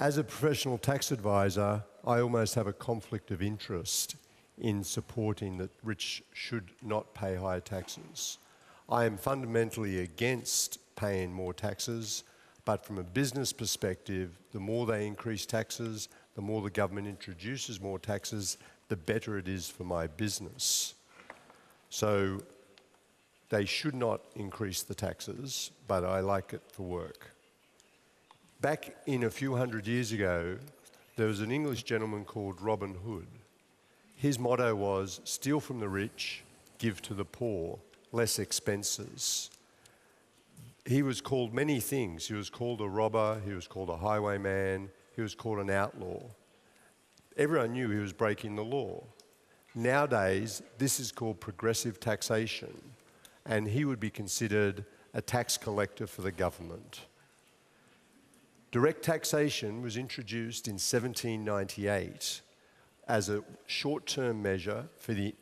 As a professional tax advisor, I almost have a conflict of interest in supporting that rich should not pay higher taxes. I am fundamentally against paying more taxes, but from a business perspective, the more they increase taxes, the more the government introduces more taxes, the better it is for my business. So they should not increase the taxes, but I like it for work. Back in a few hundred years ago, there was an English gentleman called Robin Hood. His motto was, steal from the rich, give to the poor, less expenses. He was called many things. He was called a robber, he was called a highwayman, he was called an outlaw. Everyone knew he was breaking the law. Nowadays, this is called progressive taxation, and he would be considered a tax collector for the government. Direct taxation was introduced in 1798 as a short-term measure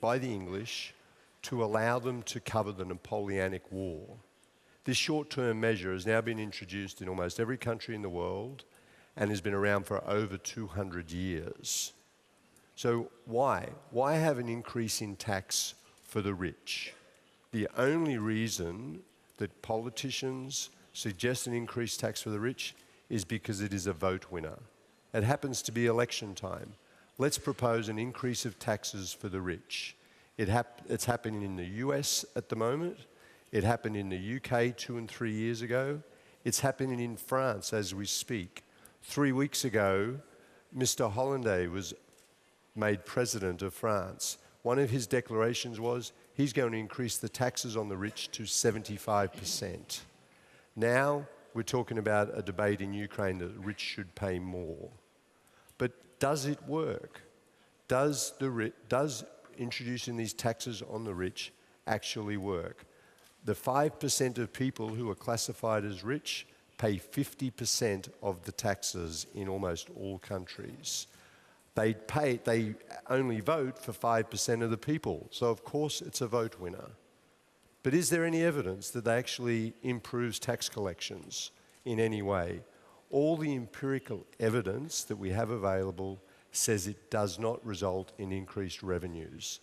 by the English to allow them to cover the Napoleonic War. This short-term measure has now been introduced in almost every country in the world and has been around for over 200 years. So why? Why have an increase in tax for the rich? The only reason that politicians suggest an increased tax for the rich is because it is a vote winner. It happens to be election time. Let's propose an increase of taxes for the rich. It's happening in the US at the moment. It happened in the UK 2 and 3 years ago. It's happening in France as we speak. 3 weeks ago, Mr. Hollande was made president of France. One of his declarations was he's going to increase the taxes on the rich to 75%. Now we're talking about a debate in Ukraine that the rich should pay more. But does it work? Does introducing these taxes on the rich actually work? The 5% of people who are classified as rich pay 50% of the taxes in almost all countries. They only vote for 5% of the people, so of course it's a vote winner. But is there any evidence that that actually improves tax collections in any way? All the empirical evidence that we have available says it does not result in increased revenues.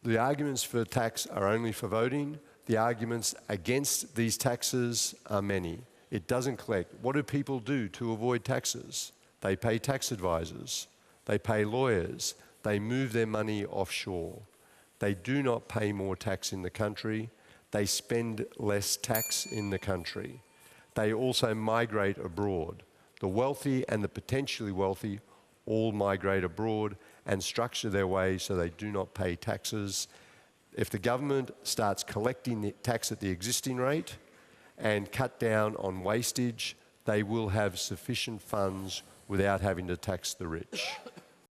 The arguments for tax are only for voting. The arguments against these taxes are many. It doesn't collect. What do people do to avoid taxes? They pay tax advisors. They pay lawyers. They move their money offshore. They do not pay more tax in the country. They spend less tax in the country. They also migrate abroad. The wealthy and the potentially wealthy all migrate abroad and structure their way so they do not pay taxes. If the government starts collecting the tax at the existing rate and cut down on wastage, they will have sufficient funds without having to tax the rich.